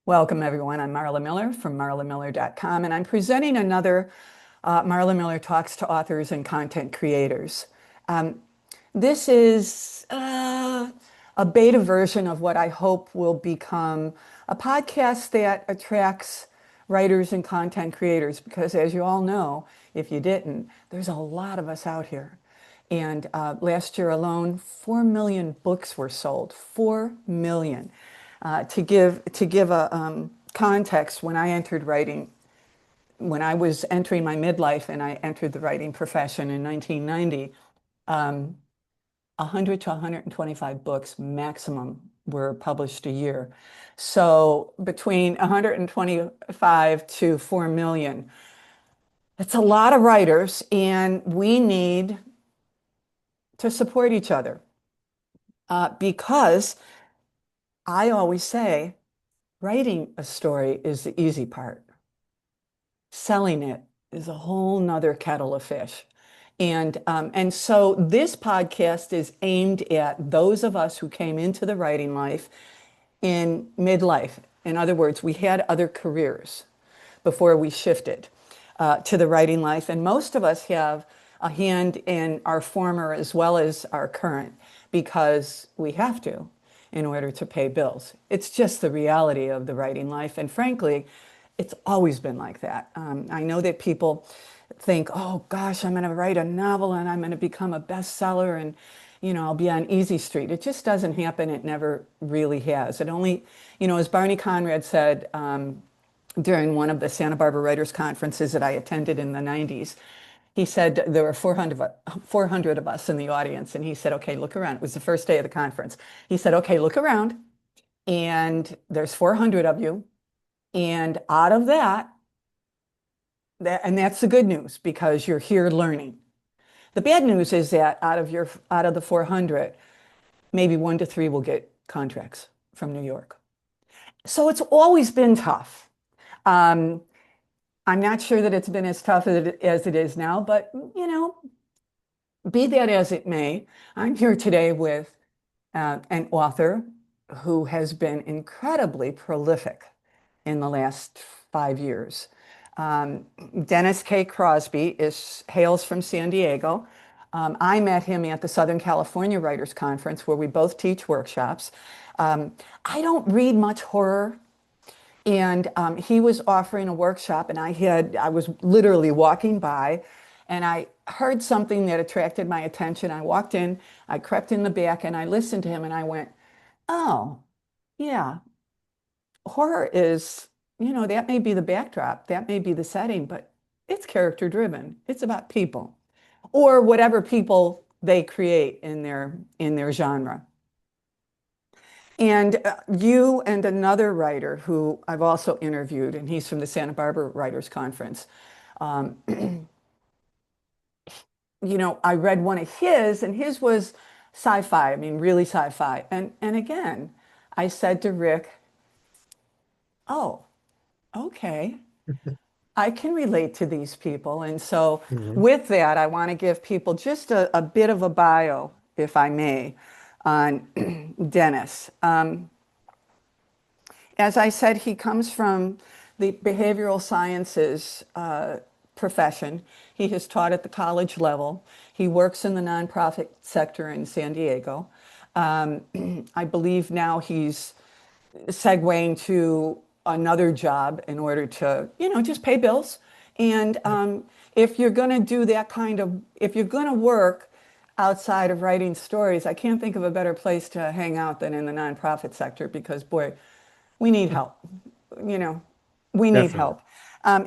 Welcome, everyone. I'm Marla Miller from marlamiller.com, and I'm presenting another Marla Miller Talks to Authors and Content Creators. Um, this is a beta version of what I hope will become a podcast that attracts writers and content creators, because as you all know, if you didn't, there's a lot of us out here. And last year alone, 4 million books were sold. 4 million. To give a context, when I entered writing, when I was entering my midlife and I entered the writing profession in 1990, 100 to 125 books maximum were published a year. So between 125 to 4 million, it's a lot of writers, and we need to support each other because I always say writing a story is the easy part. Selling it is a whole nother kettle of fish. And so this podcast is aimed at those of us who came into the writing life in midlife. In other words, we had other careers before we shifted to the writing life. And most of us have a hand in our former as well as our current because we have to in order to pay bills. It's just the reality of the writing life. And frankly, it's always been like that. I know that people think, oh gosh, I'm going to write a novel and I'm going to become a bestseller and I'll be on Easy Street. It just doesn't happen. It never really has. It only, as Barney Conrad said during one of the Santa Barbara Writers Conferences that I attended in the 90s, he said there were 400 of us in the audience. And he said, okay, look around. It was the first day of the conference. He said, okay, look around. And there's 400 of you. And out of and that's the good news because you're here learning. The bad news is that out of the 400, maybe 1 to 3 will get contracts from New York. So it's always been tough. I'm not sure that it's been as tough as it is now, but be that as it may, I'm here today with an author who has been incredibly prolific in the last 5 years. Um, Dennis K Crosby hails from San Diego. I met him at the Southern California Writers Conference where we both teach workshops. I don't read much horror, and he was offering a workshop, and I was literally walking by, and I heard something that attracted my attention. I walked in, I crept in the back, and I listened to him, and I went, "Oh, yeah, horror is, that may be the backdrop, that may be the setting, but it's character driven. It's about people or whatever people they create in their genre." And you and another writer who I've also interviewed, and he's from the Santa Barbara Writers Conference. Um, I read one of his, and his was sci-fi. I mean, really sci-fi. And again, I said to Rick, "Oh, okay. I can relate to these people." And so, Mhm. with that, I want to give people just a bit of a bio, if I may, on Dennis. As I said, he comes from the behavioral sciences profession. He has taught at the college level. He works in the nonprofit sector in San Diego. I believe now he's segueing to another job in order to, just pay bills. And if you're going to do that if you're going to work outside of writing stories, I can't think of a better place to hang out than in the nonprofit sector because, boy, we need help. You know, we need Definitely. help.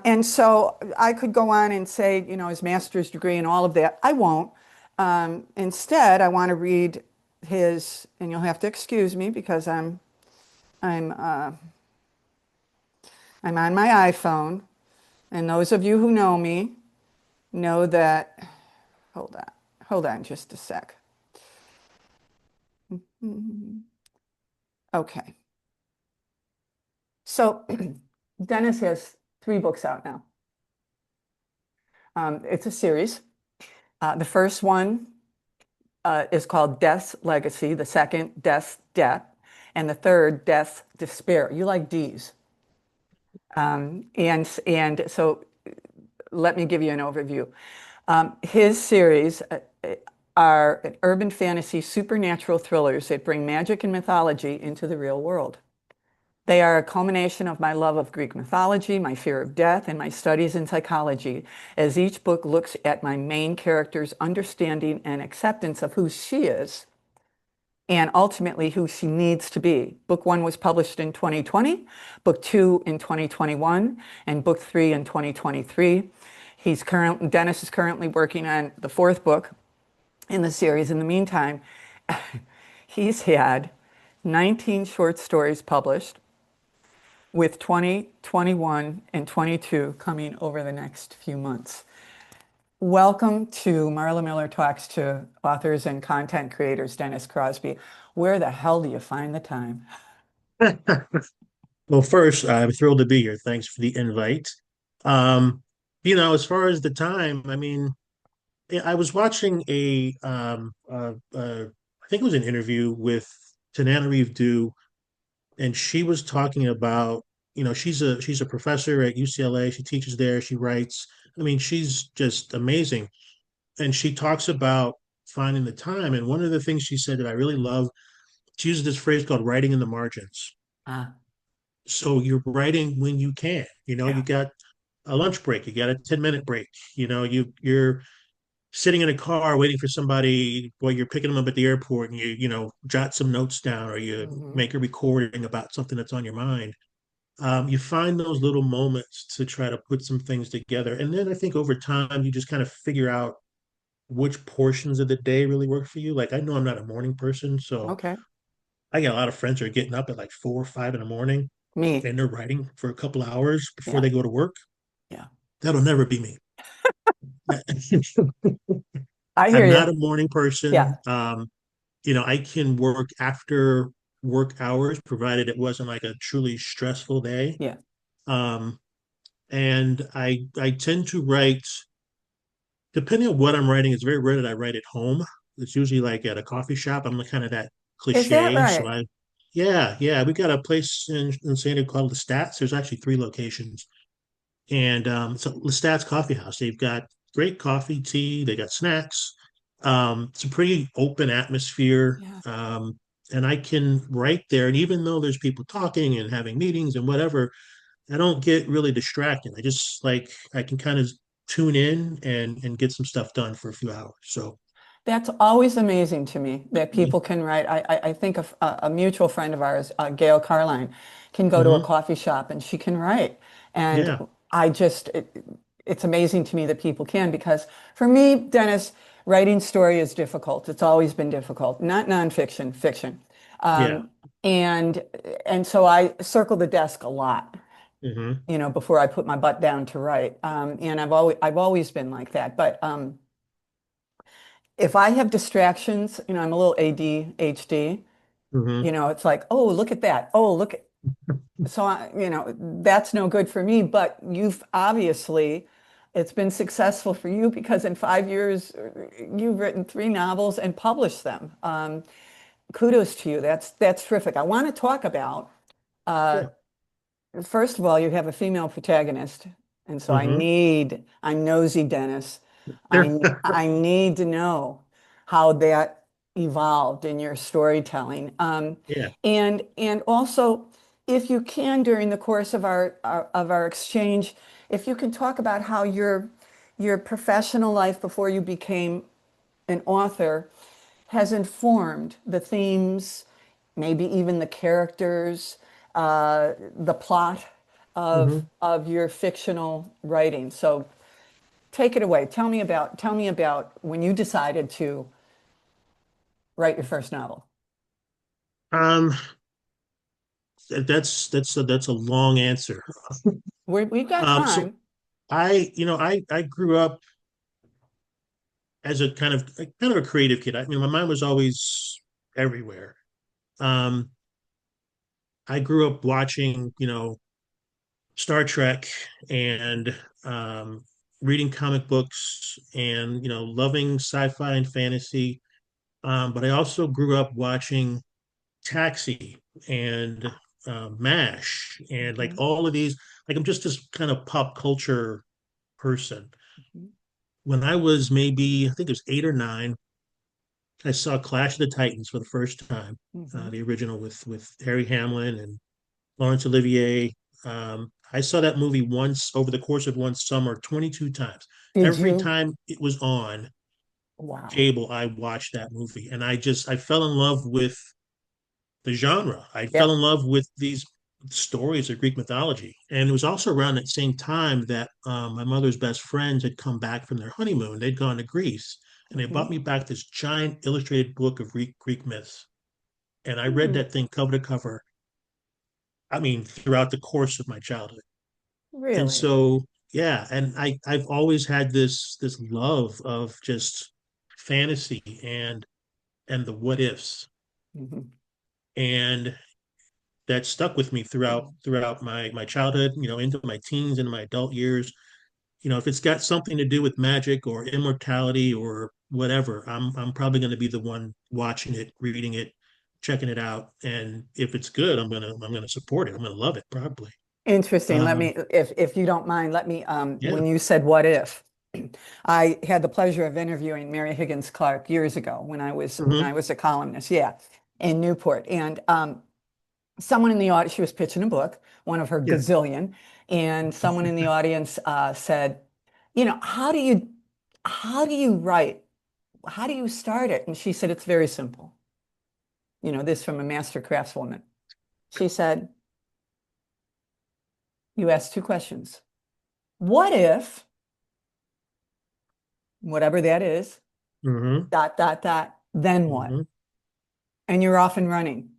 And so I could go on and say, his master's degree and all of that. I won't. Instead, I want to read and you'll have to excuse me because I'm I'm on my iPhone, and those of you who know me know that. Hold on, hold on, just a sec. Okay, so Dennis has 3 books out now. It's a series. The first one is called Death's Legacy. The second, Death's Debt, and the third, Death's Despair. You like D's? And so let me give you an overview. His series are urban fantasy supernatural thrillers that bring magic and mythology into the real world. They are a culmination of my love of Greek mythology, my fear of death, and my studies in psychology, as each book looks at my main character's understanding and acceptance of who she is and ultimately who she needs to be. Book one was published in 2020, book two in 2021, and book three in 2023. Dennis is currently working on the fourth book in the series. In the meantime, he's had 19 short stories published, with 20, 21, and 22 coming over the next few months. Welcome to Marla Miller Talks to Authors and Content Creators, Dennis Crosby. Where the hell do you find the time? Well, first, I'm thrilled to be here. Thanks for the invite. Um, as far as the time, I mean, I was watching I think it was an interview with Tanana Dew, and she was talking about, she's a professor at UCLA. She teaches there. She writes. I mean, she's just amazing, and she talks about finding the time. And one of the things she said that I really love, she uses this phrase called writing in the margins. Ah, So you're writing when you can. You yeah. got a lunch break, you got a 10-minute break. You're sitting in a car waiting for somebody while you're picking them up at the airport, and you jot some notes down, or you Mhm. make a recording about something that's on your mind. You find those little moments to try to put some things together. And then I think over time you just kind of figure out which portions of the day really work for you. Like, I know I'm not a morning person, so Okay. I got a lot of friends who are getting up at like 4 or 5 in the morning Me. and they're writing for a couple of hours before Yeah. they go to work. Yeah. That'll never be me. I hear I'm not you. a morning person. Yeah. I can work after work hours, provided it wasn't like a truly stressful day. Yeah. Um, and I tend to write, depending on what I'm writing, it's very rare that I write at home. It's usually like at a coffee shop. I'm kind of that Is that cliche. So right? yeah, we got a place in San Diego called the Stats. There's actually three locations. And it's a Lestat's Coffee House. They've got great coffee, tea. They got snacks. It's a pretty open atmosphere, Yeah. and I can write there. And even though there's people talking and having meetings and whatever, I don't get really distracted. I just like I can kind of tune in and get some stuff done for a few hours. So That's always amazing to me that people can write. I think of a mutual friend of ours, Gail Carline, can go to a mhm, coffee shop and she can write. And yeah, I just, it's amazing to me that people can because for me, Dennis, writing story is difficult. It's always been difficult, not nonfiction, fiction. yeah, Um, and and so I circle the desk a lot, hmm, before I put my butt down to write. And I've always been like that. But if I have distractions, I'm a little ADHD, hmm, it's like, oh, look at that. Oh, look at, so that's no good for me, but it's been successful for you because in 5 years, you've written three novels and published them. Kudos to you. That's terrific. I want to talk about, uh, yeah, first of all, you have a female protagonist, and so hmm, I'm nosy, Dennis. there, I need to know how that evolved in your storytelling. yeah, And also, if you can, during the course of our exchange, if you can talk about how your professional life before you became an author has informed the themes, maybe even the characters, the plot of hmm. of your fictional writing. So take it away. Tell me about when you decided to write your first novel. Um, that's a long answer. We've got So time. I grew up as a kind of a creative kid. I mean, my mind was always everywhere. Um, I grew up watching, Star Trek and reading comic books and loving sci-fi and fantasy. But I also grew up watching Taxi and MASH, and like Mhm. all of these. Like I'm just this kind of pop culture person. Mhm. When I was maybe, I think it was 8 or 9, I saw Clash of the Titans for the first time, Mhm. the original with Harry Hamlin and Laurence Olivier. I saw that movie once over the course of one summer, 22 times. Did Every you? time it was on Wow. cable, I watched that movie, and I fell in love with the genre. I fell Yep. in love with these stories of Greek mythology. And it was also around that same time that my mother's best friends had come back from their honeymoon. They'd gone to Greece, and they brought Mhm. me back this giant illustrated book of Greek myths. And I read Hmm. that thing cover to cover, I mean, throughout the course of my childhood. And Really? so, yeah, and I've always had this love of just fantasy and the what ifs. Mhm. And that stuck with me throughout my childhood, into my teens, into my adult years. If it's got something to do with magic or immortality or whatever, I'm probably going to be the one watching it, reading it, checking it out, and if it's good, I'm gonna support it. I'm gonna love it probably. Interesting. Let Um, me, if you don't mind, let me, yeah. when you said what if, I had the pleasure of interviewing Mary Higgins Clark years ago when Hmm. I was a columnist, yeah, in Newport. And someone in the audience, she was pitching a book, one of her Yeah. gazillion, and someone in the audience said, how do you write? How do you start it? And she said, it's very simple. This from a master craftswoman. She said, you ask two questions. What if, whatever that is, Hmm. dot, dot, dot, then what? Hmm. And you're off and running.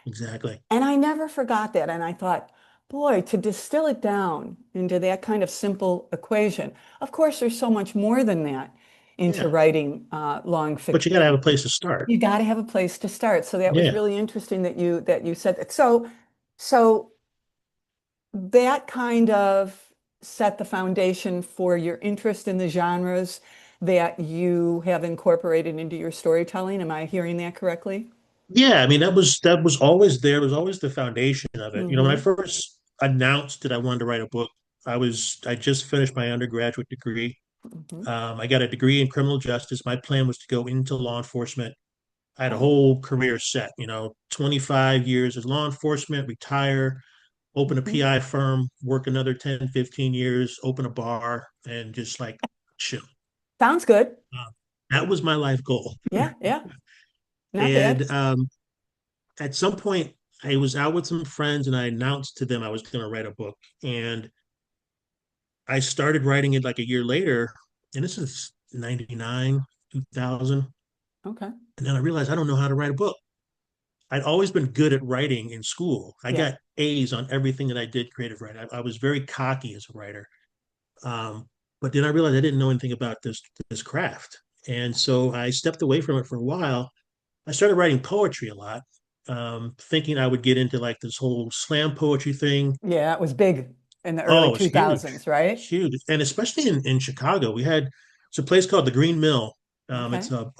Exactly. And I never forgot that. And I thought, boy, to distill it down into that kind of simple equation. Of course, there's so much more than that into Yeah. writing long But you got to have fiction. a place to start. You got to have a place to start. So that was Yeah. really interesting that you said that. So that kind of set the foundation for your interest in the genres that you have incorporated into your storytelling. Am I hearing that correctly? Yeah. I mean, that was always there. It was always the foundation of it. When I Mm-hmm. first announced that I wanted to write a book, I just finished my undergraduate degree. Mm-hmm. I got a degree in criminal justice. My plan was to go into law enforcement. I had a Oh. whole career set, 25 years as law enforcement, retire, open a Mm-hmm. PI firm, work another 10, 15 years, open a bar, and just like chill. Sounds good. Uh, that was my life goal. Yeah, yeah, not bad. And at some point, I was out with some friends and I announced to them I was going to write a book. And I started writing it like a year later. And this is 99, 2000. Okay. And then I realized I don't know how to write a book. I'd always been good at writing in school. I Yeah. got A's on everything that I did creative writing. I was very cocky as a writer. Um, but then I realized I didn't know anything about this craft. And so I stepped away from it for a while. I started writing poetry a lot, thinking I would get into like this whole slam poetry thing. Yeah, it was big in the early Oh, it's huge, 2000s, right? huge. And especially in Chicago, it's a place called the Green Mill. Okay. It's a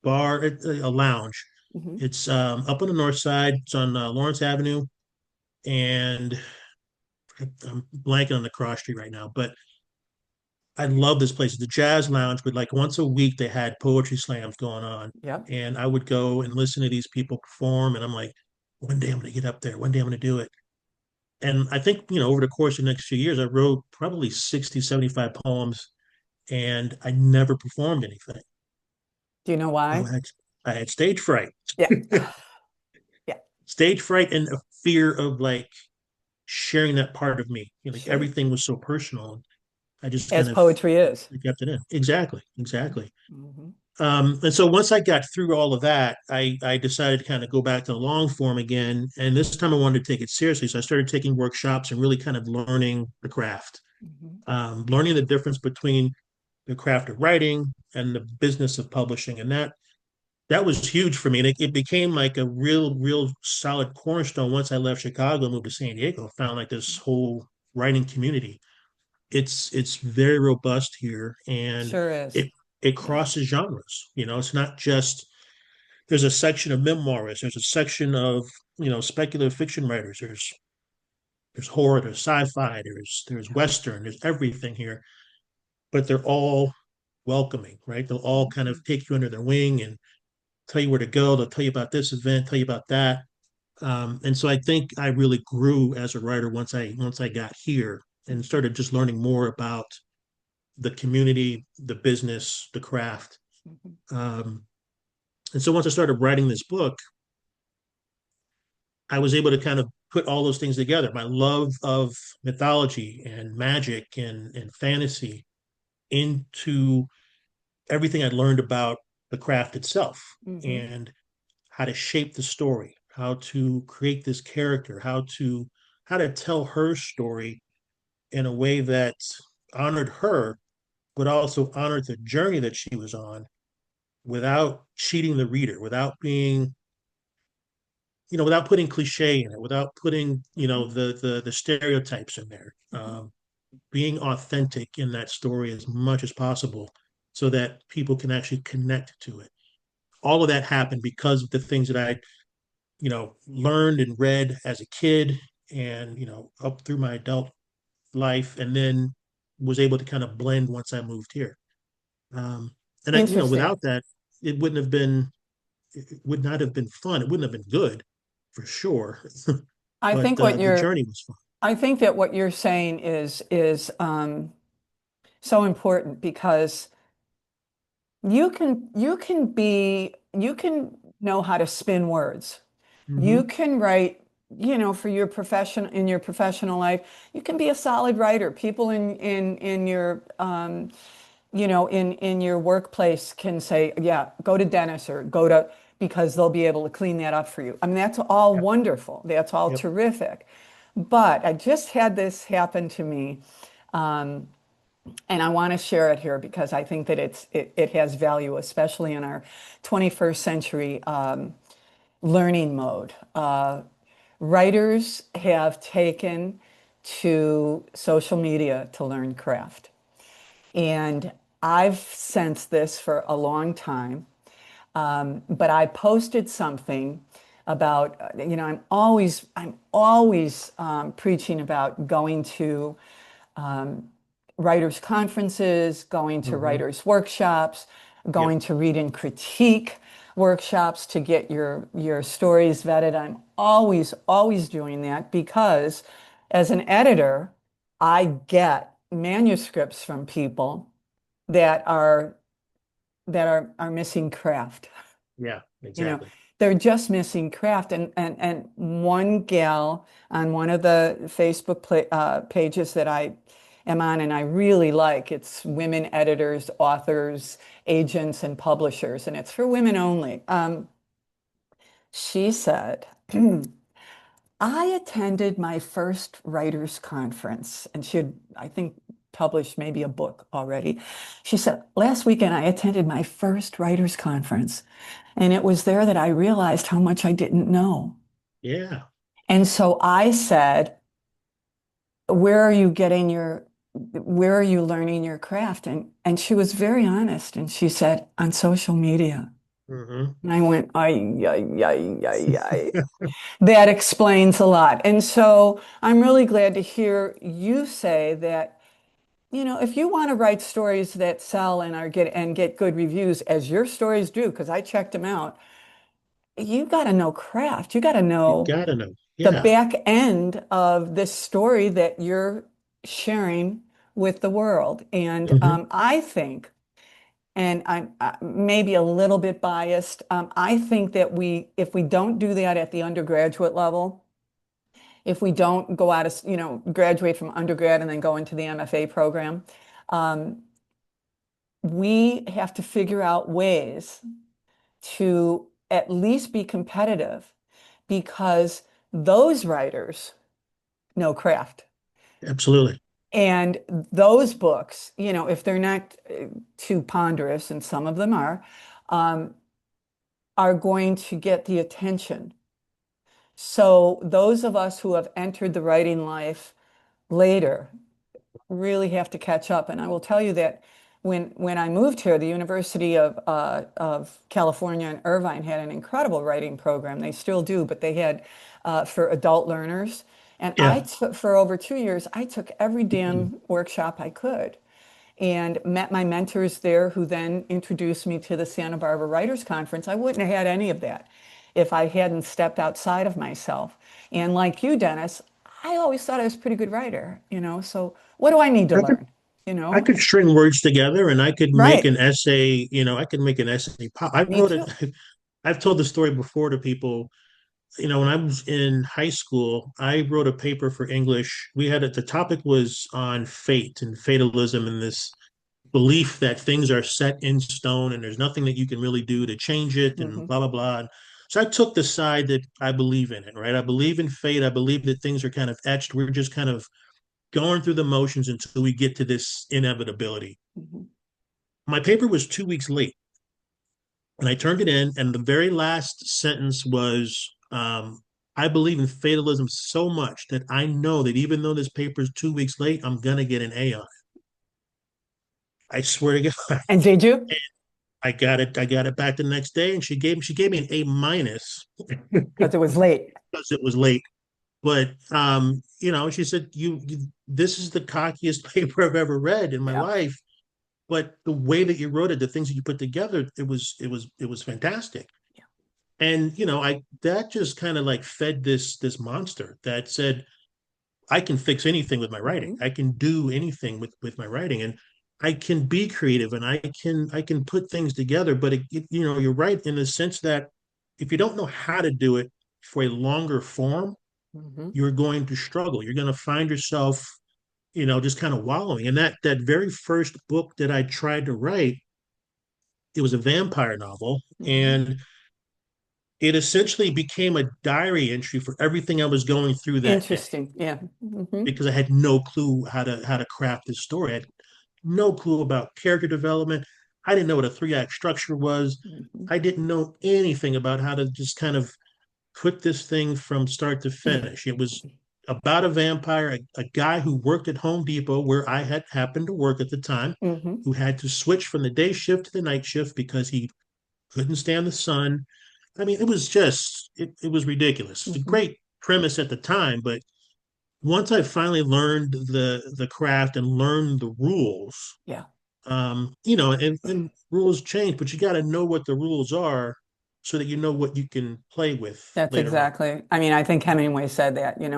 bar, a lounge. Hmm. It's up on the north side. It's on Lawrence Avenue, and I'm blanking on the cross street right now, but I love this place. It's a jazz lounge, but like once a week they had poetry slams going on. Yep. And I would go and listen to these people perform. And I'm like, one day I'm going to get up there. One day I'm going to do it. And I think, over the course of the next few years, I wrote probably 60, 75 poems and I never performed anything. Do you know I why? had, I had stage fright, Yeah. Yeah. stage fright and a fear of like sharing that part of me. Like Sure. everything was so personal. I just kind As of poetry is. kept it in. Exactly. Exactly. Hmm. And so once I got through all of that, I decided to kind of go back to the long form again. And this time I wanted to take it seriously. So I started taking workshops and really kind of learning the craft, Hmm. learning the difference between the craft of writing and the business of publishing. And that was huge for me. And it became like a real solid cornerstone once I left Chicago and moved to San Diego. I found like this whole writing community. It's very robust here and Sure is. it Yeah. crosses genres. It's not just there's a section of memoirists, there's a section of speculative fiction writers, there's horror, there's sci-fi, there's western, there's everything here, but they're all welcoming, right? They'll all kind of take you under their wing and tell you where to go. They'll tell you about this event, tell you about that. And so I think I really grew as a writer once I got here and started just learning more about the community, the business, the craft. Mhm. Um, and so once I started writing this book, I was able to kind of put all those things together. My love of mythology and magic and fantasy into everything I'd learned about the craft itself Mhm. and how to shape the story, how to create this character, how to tell her story in a way that honored her, but also honored the journey that she was on without cheating the reader, without putting cliche in it, without putting, the stereotypes in there. Mhm. Being authentic in that story as much as possible so that people can actually connect to it. All of that happened because of the things that I, learned and read as a kid and, up through my adult life, and then was able to kind of blend once I moved here. And Interesting. without that, it wouldn't have been, it would not have been fun. It wouldn't have been good for sure. I But think what the you're, journey was fun. I think that what you're saying is so important because you can know how to spin words. You Hmm. can write, for your profession in your professional life, you can be a solid writer. People in your in your workplace can say, yeah, go to Dennis or go to because they'll be able to clean that up for you. I mean, that's all Yep. wonderful. That's all Yep. terrific. But I just had this happen to me. And I want to share it here because I think that it has value, especially in our 21st century learning mode. Writers have taken to social media to learn craft. And I've sensed this for a long time. But I posted something about, I'm always preaching about going to writers' conferences, going to Hmm. writers' workshops, Yep. going to read and critique workshops to get your stories vetted. I'm always doing that because as an editor, I get manuscripts from people that are missing craft. Yeah, You know, exactly. they're just missing craft. And one gal on one of the Facebook pages that I am on and I really like, it's women editors, authors, agents, and publishers, and it's for women only. She said, I attended my first writers' conference, and she had, I think, published maybe a book already. She said, last weekend I attended my first writers' conference, and it was there that I realized how much I didn't know. Yeah. And so I said, where are you getting where are you learning your craft? And she was very honest, and she said, on social media. Hmm. And I went, ay, ay, ay, ay, ay. That explains a lot. And so I'm really glad to hear you say that, if you want to write stories that sell and get good reviews, as your stories do, because I checked them out, you got to know craft. You got to You know gotta know. the Yeah. back end of this story that you're sharing with the world. And Hmm. I think, and I'm maybe a little bit biased, I think that if we don't do that at the undergraduate level, if we don't go out of, graduate from undergrad and then go into the MFA program, um, we have to figure out ways to at least be competitive because those writers know craft. Absolutely. And those books, if they're not too ponderous, and some of them um, are going to get the attention. So those of us who have entered the writing life later really have to catch up. And I will tell you that when I moved here, the University of California in Irvine had an incredible writing program. They still do, but they had for adult learners. And I Yeah. took for over 2 years, I took every damn workshop I could and met my mentors there who then introduced me to the Santa Barbara Writers Conference. I wouldn't have had any of that if I hadn't stepped outside of myself. And like you, Dennis, I always thought I was a pretty good writer, so what do I need to I could learn? I could string words together and I could make Right. an essay, I could make an essay pop. I Me wrote it. too. I've told the story before to people. When I was in high school, I wrote a paper for English. The topic was on fate and fatalism and this belief that things are set in stone and there's nothing that you can really do to change it and Hmm. blah, blah, blah. So I took the side that I believe in it, right? I believe in fate. I believe that things are kind of etched. We're just kind of going through the motions until we get to this inevitability. Hmm. My paper was 2 weeks late and I turned it in, and the very last sentence was, I believe in fatalism so much that I know that even though this paper is 2 weeks late, I'm going to get an A on it. I swear to God. And did you? I got it. I got it back the next day, and she gave me an A minus Because it was late. because it was late. But she said, this is the cockiest paper I've ever read in my Yeah. life. But the way that you wrote it, the things that you put together, it was fantastic. And I that just kind of like fed this monster that said, I can fix anything with my writing. Hmm. I can do anything with my writing, and I can be creative, and I can put things together. But you're right in the sense that if you don't know how to do it for a longer form, Hmm. you're going to struggle. You're going to find yourself, just kind of wallowing. And that very first book that I tried to write, it was a vampire novel, Hmm. and it essentially became a diary entry for everything I was going through that day Interesting. Yeah. Hmm. because I had no clue how to craft this story. I had no clue about character development. I didn't know what a three-act structure was. Hmm. I didn't know anything about how to just kind of put this thing from start to finish. It was about a vampire, a guy who worked at Home Depot where I had happened to work at the time, Hmm. who had to switch from the day shift to the night shift because he couldn't stand the sun. I mean, it was ridiculous. It's a Hmm. great premise at the time, but once I finally learned the craft and learned the rules, Yeah. and rules change, but you got to know what the rules are so that you know what you can play with That's later on. exactly. I mean, I think Hemingway said that, you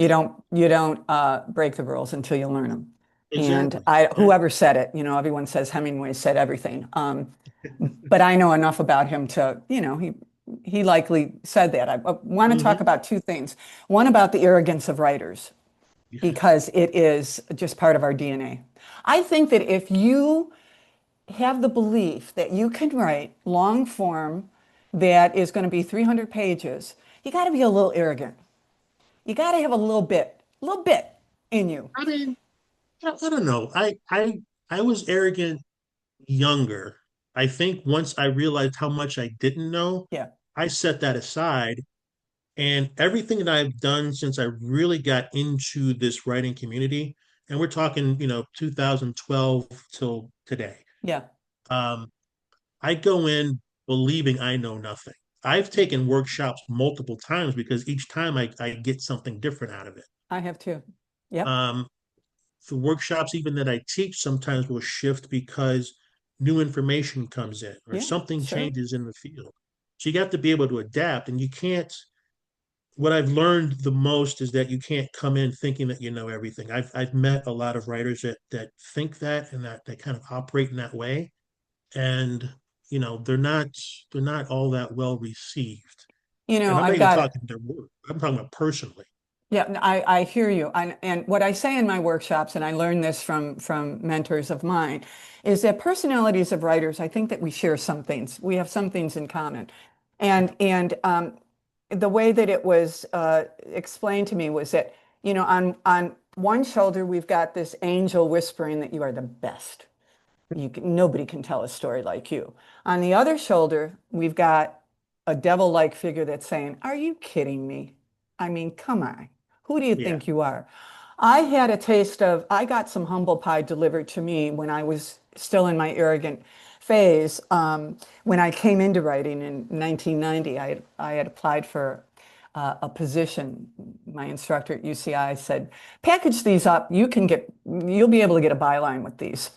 don't break the rules until you learn them. And Exactly. And whoever said it, everyone says Hemingway said everything. But I know enough about him to, he likely said that. I want to talk mhm. about two things. One about the arrogance of writers, because it is just part of our DNA. I think that if you have the belief that you can write long form that is going to be 300 pages, you got to be a little arrogant. You got to have a little bit in you. I mean, I don't know. I was arrogant younger. I think once I realized how much I didn't know, Yeah. I set that aside. And everything that I've done since I really got into this writing community, and we're talking, 2012 till today, Yeah. um, I go in believing I know nothing. I've taken workshops multiple times because each time I get something different out of it. I have too. Yep. Um, the workshops, even that I teach, sometimes will shift because new information comes in or Yeah. something Sure. changes in the field. So you got to be able to adapt, and you can't what I've learned the most is that you can't come in thinking that you know everything. I've met a lot of writers that think that and that kind of operate in that way, and they're not all that well received. And I'm not I've even got talking their work. I'm talking about personally. Yeah, I hear you. And what I say in my workshops, and I learned this from mentors of mine, is that personalities of writers, I think that we share some things. We have some things in common. Yeah, And the way that it was explained to me was that, on one shoulder, we've got this angel whispering that you are the best. Nobody can tell a story like you. On the other shoulder, we've got a devil-like figure that's saying, "Are you kidding me? I mean, come on. Who do you yeah, think you are?" I got some humble pie delivered to me when I was still in my arrogant phase, when I came into writing in 1990, I had applied for a position. My instructor at UCI said, package these up. You'll be able to get a byline with these.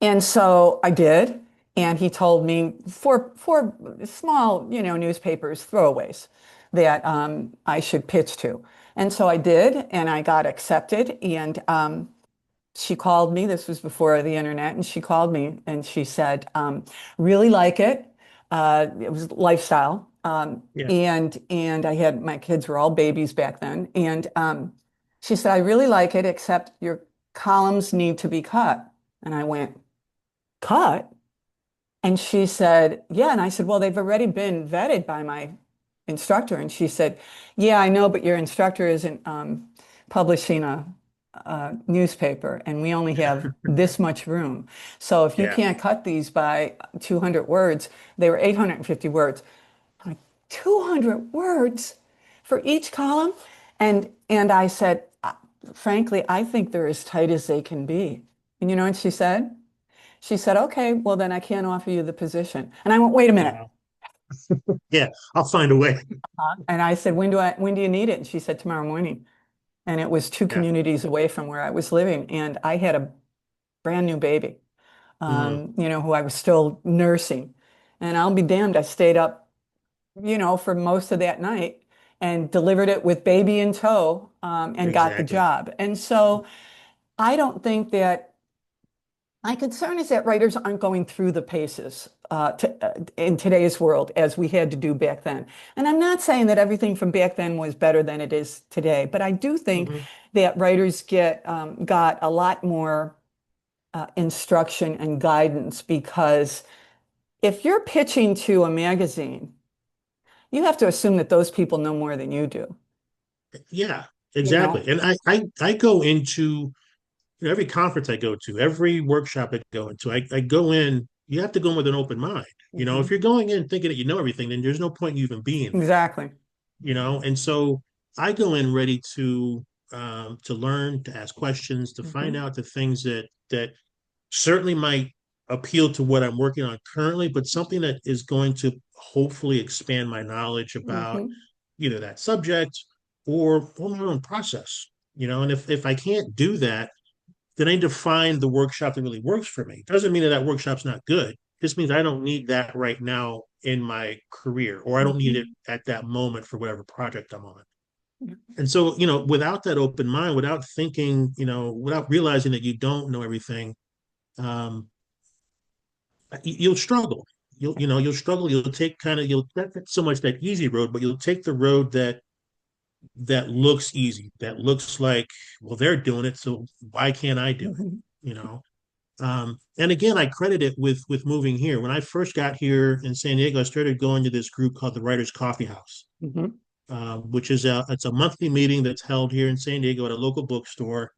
And so I did. And he told me four small, newspapers, throwaways that I should pitch to. And so I did, and I got accepted. And she called me. This was before the internet, and she called me and she said, "Really like it." It was lifestyle, Yeah. and I had my kids were all babies back then, and she said, "I really like it, except your columns need to be cut." And I went, "Cut?" And she said, "Yeah." And I said, "Well, they've already been vetted by my instructor." And she said, "Yeah, I know, but your instructor isn't publishing a newspaper, and we only have this much room. So if you Yeah. can't cut these by 200 words, they were 850 words. I'm like, 200 words for each column?" And I said, "Frankly, I think they're as tight as they can be." And you know what she said? She said, "Okay, well, then I can't offer you the position." And I went, "Wait a minute." Wow. Yeah. I'll find a way. And I said, when do you need it?" And she said, "Tomorrow morning." And it was two Yeah. communities away from where I was living. And I had a brand new baby, Mhm. who I was still nursing. And I'll be damned, I stayed up, for most of that night and delivered it with baby in tow, and got the Exactly. job. And so I don't think that my concern is that writers aren't going through the paces in today's world as we had to do back then. And I'm not saying that everything from back then was better than it is today, but I do think Hmm. that writers got a lot more instruction and guidance, because if you're pitching to a magazine, you have to assume that those people know more than you do, Yeah, you know? exactly. And I go into every conference I go to, every workshop I go into, I go in, you have to go in with an open mind. If Mhm. you're going in thinking that you know everything, then there's no point in you even being there, Exactly. And so I go in ready to learn, to ask questions, to find Hmm. out the things that certainly might appeal to what I'm working on currently, but something that is going to hopefully expand my knowledge about Hmm. either that subject or my own process. And if I can't do that, then I need to find the workshop that really works for me. Doesn't mean that that workshop's not good. This means I don't need that right now in my career, or I don't need it Hmm. at that moment for whatever project I'm on. And so, without that open mind, without thinking, without realizing that you don't know everything, um, you'll struggle. You'll struggle. You'll take you'll not so much that easy road, but you'll take the road that looks easy, that looks like, well, they're doing it, so why can't I do it? Hmm. And again, I credit it with moving here. When I first got here in San Diego, I started going to this group called the Writers Coffee House, Hmm. which is it's a monthly meeting that's held here in San Diego at a local bookstore,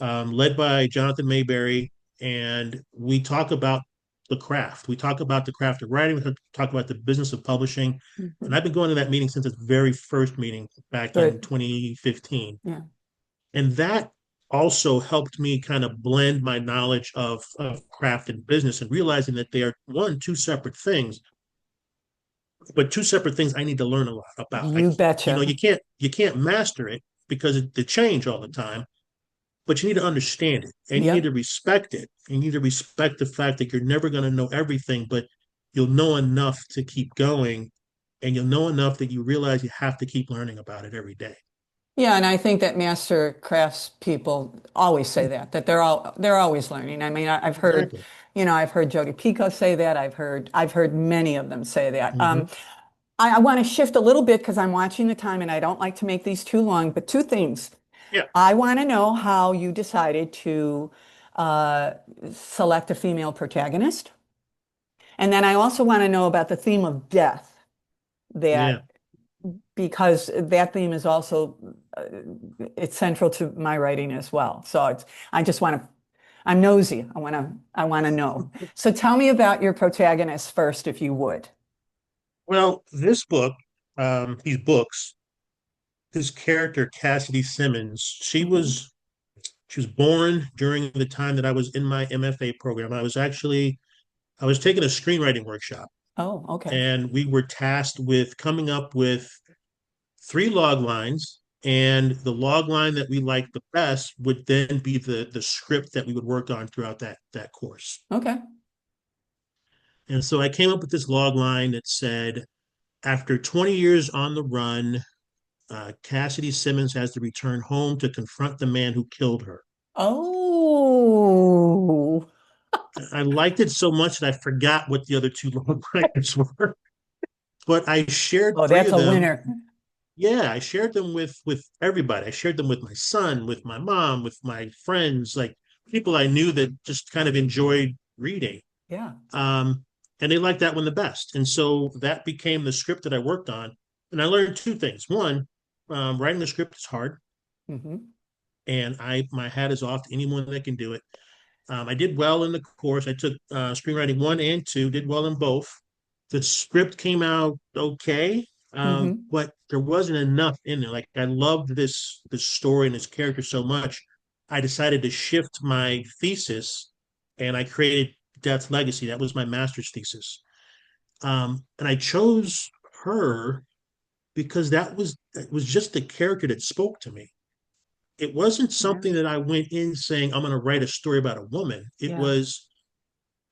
led by Jonathan Mayberry, and we talk about the craft. We talk about the craft of writing. We talk about the business of publishing. And Hmm. I've been going to that meeting since its very first meeting back in Good. 2015. Yeah. And that also helped me kind of blend my knowledge of craft and business and realizing that they are two separate things, but two separate things I need to learn a lot about. You betcha. You can't master it because they change all the time, but you need to understand it and you need to Yep. respect it. You need to respect the fact that you're never going to know everything, but you'll know enough to keep going, and you'll know enough that you realize you have to keep learning about it every day. Yeah, and I think that master crafts people always say that they're always learning. I mean, I've heard, Exactly. I've heard Jody Pico say that. I've heard many of them say that. Hmm. I want to shift a little bit because I'm watching the time and I don't like to make these too long, but two things. Yeah. I want to know how you decided to uh, select a female protagonist. And then I also want to know about the theme of death, Yeah. that because that theme is also uh, it's central to my writing as well. So I just want to I'm nosy. I want to know. So tell me about your protagonist first, if you would. Well, this book, these books, his character Cassidy Simmons, she Hmm. was She was born during the time that I was in my MFA program. I was taking a screenwriting workshop, Oh, okay. and we were tasked with coming up with three log lines, and the log line that we liked the best would then be the script that we would work on throughout that course. Okay. And so I came up with this log line that said, after 20 years on the run, Cassidy Simmons has to return home to confront the man who killed her. Oh, I liked it so much that I forgot what the other two log lines were, but I shared oh, three that's of a them. winner. Yeah, I shared them with everybody. I shared them with my son, with my mom, with my friends, like people I knew that just kind of enjoyed reading. Yeah. Um, and they liked that one the best. And so that became the script that I worked on. And I learned two things. One, writing the script is hard, Hmm. and my hat is off to anyone that can do it. I did well in the course. I took screenwriting one and two, did well in both. The script came out okay, Hmm. but there wasn't enough in there. Like I loved this story and this character so much, I decided to shift my thesis, and I created Death's Legacy. That was my master's thesis, and I chose her because it was just the character that spoke to me. It wasn't Yeah. something that I went in saying I'm going to write a story about a woman. It Yeah. was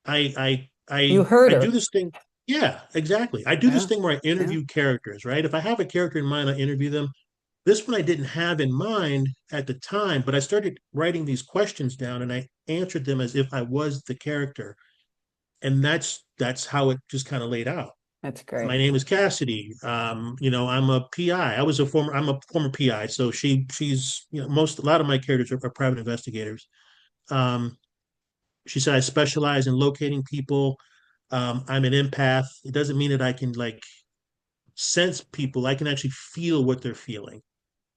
You heard I do her. this thing. Yeah, exactly. I do this Yeah. thing where I Yeah. interview characters, right? If I have a character in mind, I interview them. This one I didn't have in mind at the time, but I started writing these questions down and I answered them as if I was the character. And that's how it just kind of laid out. That's My great. name is Cassidy. I'm a PI. I'm a former PI. So she's, a lot of my characters are private investigators. Um, she said I specialize in locating people. I'm an empath. It doesn't mean that I can like sense people. I can actually feel what they're feeling.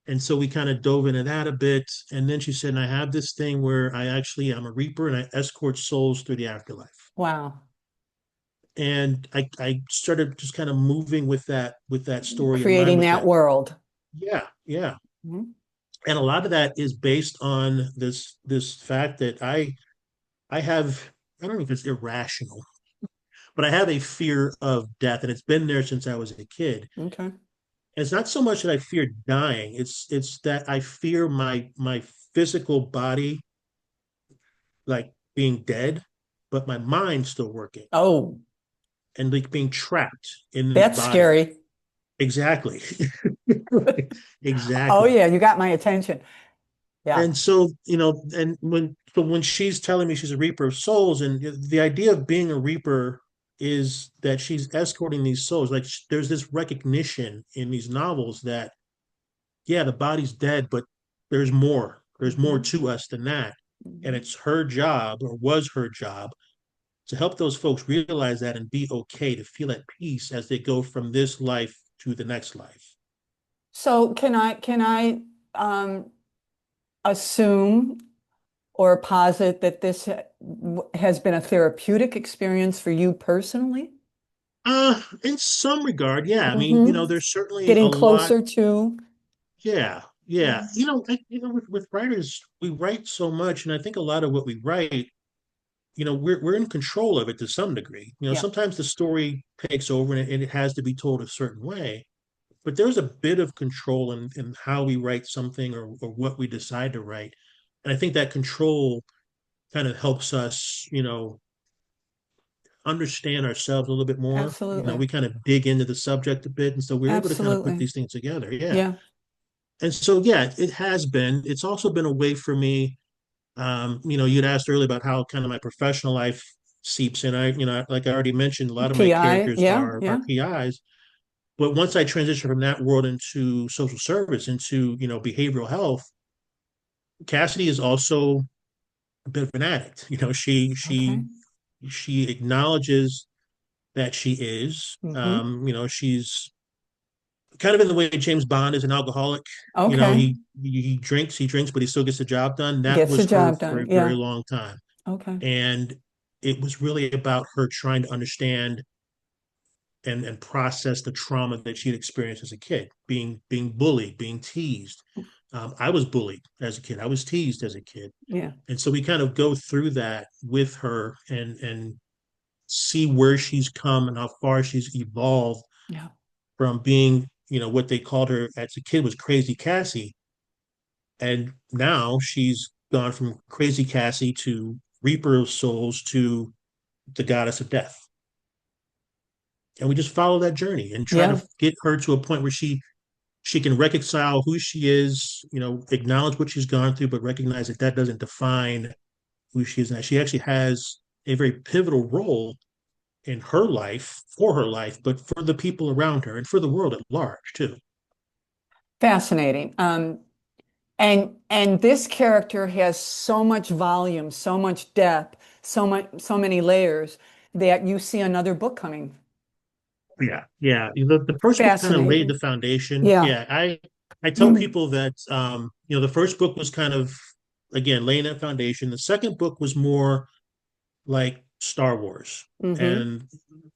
And so we kind of dove into that a bit. And then she said, and I have this thing where I'm a reaper and I escort souls through the afterlife. Wow. And I started just kind of moving with that story in mind Creating with that that. world. Yeah, yeah. Mhm. And a lot of that is based on this fact that I have, I don't know if it's irrational, but I have a fear of death, and it's been there since I was a kid. Okay. And it's not so much that I fear dying; it's that I fear my physical body like being dead, but my mind's still working Oh, and like being trapped in this that's body. scary. Exactly, Oh exactly. yeah, you got my attention. Yeah. And so, when she's telling me she's a reaper of souls, and the idea of being a reaper is that she's escorting these souls. Like there's this recognition in these novels that yeah, the body's dead, but there's more. There's more Hmm. to us than that. And Hmm. it's her job, or was her job, to help those folks realize that and be okay, to feel at peace as they go from this life to the next life. So can I assume or posit that this has been a therapeutic experience for you personally? In some regard, yeah. I mean, Hmm. there's certainly a Getting lot. closer to. Yeah, yeah. Mhm. With writers, we write so much, and I think a lot of what we write, we're in control of it to some degree. Yeah, Sometimes the story takes over and it has to be told a certain way, but there's a bit of control in how we write something or what we decide to write. And I think that control kind of helps us, understand ourselves a little bit more. absolutely. We kind of dig into the subject a bit. And so we're able to kind of put Absolutely. these things together. Yeah. Yeah, And so, yeah, it has been. It's also been a way for me. You'd asked earlier about how kind of my professional life seeps in. Like I already mentioned, a lot of my PI. characters Yeah, are yeah. PIs. But once I transitioned from that world into social service, into behavioral health, Cassidy is also a bit of an addict. Okay. She acknowledges that she is. Hmm. She's kind of in the way James Bond is an alcoholic. Okay. He drinks, but he still gets the job done. That Gets the was her job for done. a very Yeah. long time. Okay. And it was really about her trying to understand and process the trauma that she'd experienced as a kid, being bullied, being teased. I was bullied as a kid. I was teased as a kid. Yeah. And so we kind of go through that with her and see where she's come and how far she's evolved Yeah. from being, what they called her as a kid was Crazy Cassie. And now she's gone from Crazy Cassie to Reaper of Souls to the Goddess of Death. And we just follow that journey and try Yeah. to get her to a point where she can reconcile who she is, acknowledge what she's gone through, but recognize that that doesn't define who she is now. She actually has a very pivotal role in her life, for her life, but for the people around her and for the world at large too. Fascinating. And this character has so much volume, so much depth, so many layers that you see another book coming. Yeah, yeah. The first book kind of laid the Fascinating. foundation. Yeah. Yeah, I tell people that the first book was kind of again laying that foundation. The second book was more like Star Wars, Mm-hmm. and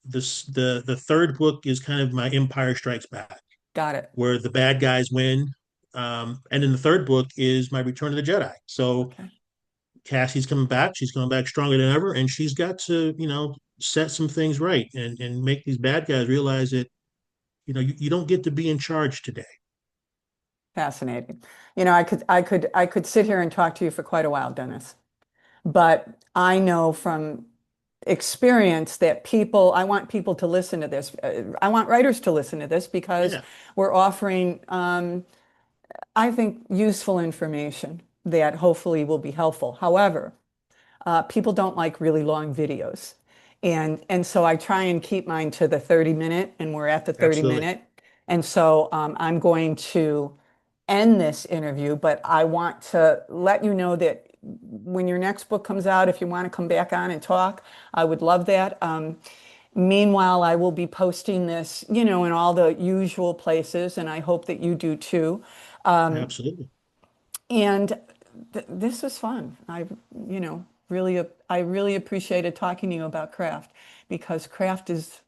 the third book is kind of my Empire Strikes Back, Got it. where the bad guys win. And then the third book is my Return of the Jedi. So Okay. Cassie's coming back. She's coming back stronger than ever, and she's got to, set some things right and make these bad guys realize that, you don't get to be in charge today. Fascinating. I could sit here and talk to you for quite a while, Dennis. But I know from experience that I want people to listen to this. I want writers to listen to this because Yeah, we're offering, I think, useful information that hopefully will be helpful. However, people don't like really long videos. And so I try and keep mine to the 30 minute, and we're at the 30 absolutely. minute. And so I'm going to end this interview, but I want to let you know that when your next book comes out, if you want to come back on and talk, I would love that. Meanwhile, I will be posting this, in all the usual places, and I hope that you do too. Absolutely. And this was fun. I really appreciated talking to you about craft because craft is,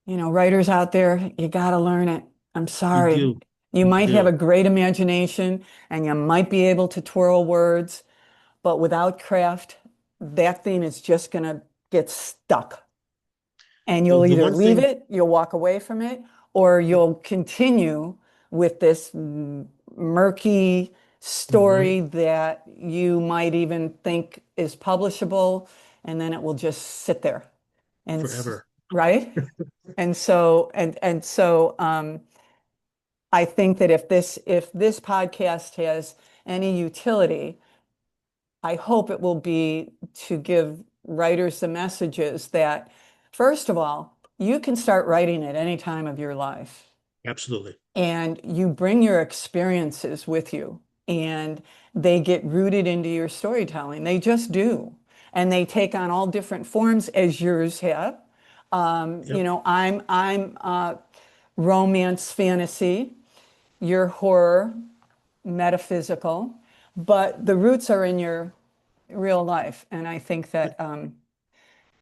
writers out there, you got to learn it. I'm You sorry. do. You You might have a do. great imagination and you might be able to twirl words, but without craft, that thing is just going to get stuck. And The, you'll the either one leave thing, it, you'll walk away from it, or you'll continue with this murky mhm, story that you might even think is publishable, and then it will just sit there. And forever. right? And so I think that if this podcast has any utility, I hope it will be to give writers the messages that, first of all, you can start writing at any time of your life. Absolutely. And you bring your experiences with you, and they get rooted into your storytelling. They just do. And they take on all different forms as yours have. Yep. I'm romance fantasy, your horror, metaphysical, but the roots are in your real life. And I think that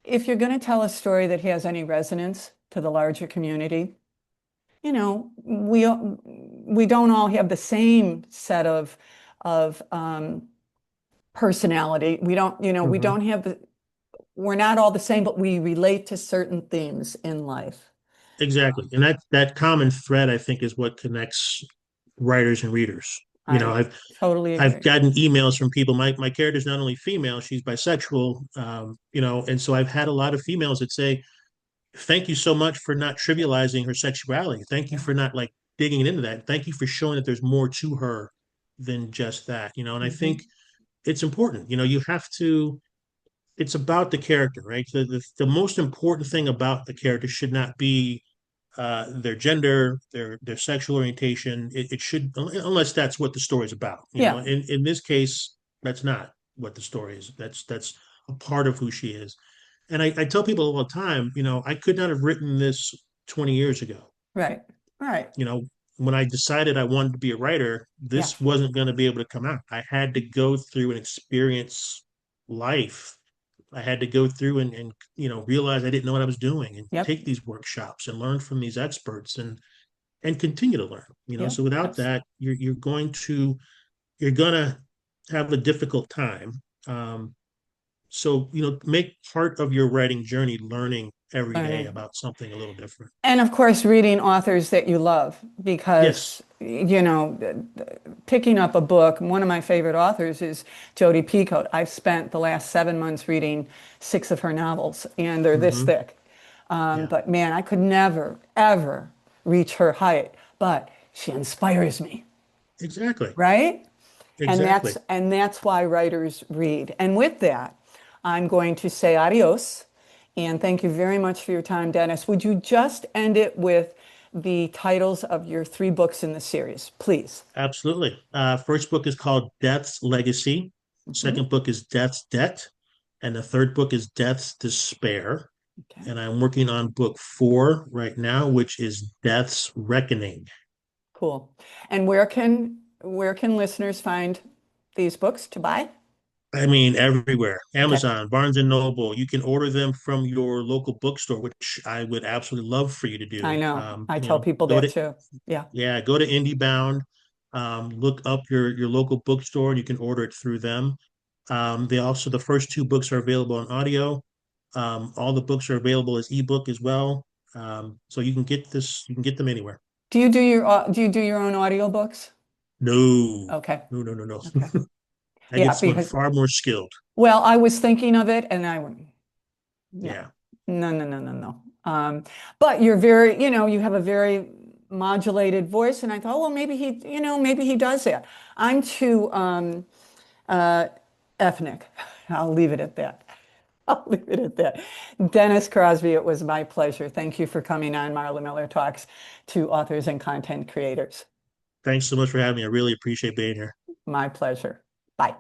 if you're going to tell a story that has any resonance to the larger community, we don't all have the same set of personality. We Mhm. don't have we're not all the same, but we relate to certain themes in life. Exactly. And that common thread, I think, is what connects writers and readers. I totally I've agree. gotten emails from people. My character's not only female, she's bisexual. And so I've had a lot of females that say, thank you so much for not trivializing her sexuality. Thank you Yeah. for not like digging into that. Thank you for showing that there's more to her than just that. And I think Hmm. it's important. You have to, it's about the character, right? The most important thing about the character should not be their gender, their sexual orientation. It should, unless that's what the story is about. Yeah. In this case, that's not what the story is. That's a part of who she is. And I tell people all the time, I could not have written this 20 years ago. Right. Right. You know, when I decided I wanted to be a writer, Yeah. this wasn't going to be able to come out. I had to go through and experience life. I had to go through and realize I didn't know what I was doing and Yep. take these workshops and learn from these experts. and continue to learn. Yeah, So without absolutely. that, you're gonna have a difficult time. So make part of your writing journey learning every day Learning. about something a little different. And of course, reading authors that you love because, Yes. picking up a book, one of my favorite authors is Jodi Picoult. I've spent the last 7 months reading 6 of her novels, and they're this Hmm. thick. Yeah. But man, I could never, ever reach her height. But she inspires me, Exactly. right? And Exactly. that's why writers read. And with that, I'm going to say adios. And thank you very much for your time, Dennis. Would you just end it with the titles of your 3 books in the series, please? Absolutely. First book is called Death's Legacy. Mhm. Second book is Death's Debt. And the third book is Death's Despair. Okay, And I'm working on book 4 right now, which is Death's Reckoning. cool. And where can listeners find these books to buy? I mean, everywhere. Okay, Amazon, Barnes and Noble. You can order them from your local bookstore, which I would absolutely love for you to I do. know. I tell people Go that to too. Yeah. Yeah, go to IndieBound, look up your local bookstore, and you can order it through them. The first 2 books are available on audio. All the books are available as ebook as well. So you can get them anywhere. Do you do your own audiobooks? No, Okay. no, no, no, Okay. no. I get Yeah, someone because far more skilled. well, I was thinking of it and I went, no, Yeah. no, no, no, no, no. But you have a very modulated voice, and I thought, well, maybe he does that. I'm too uh, ethnic. I'll leave it at that. I'll leave it at that. Dennis Crosby, it was my pleasure. Thank you for coming on Marla Miller Talks to authors and content creators. Thanks so much for having me. I really appreciate being here. My pleasure. Bye.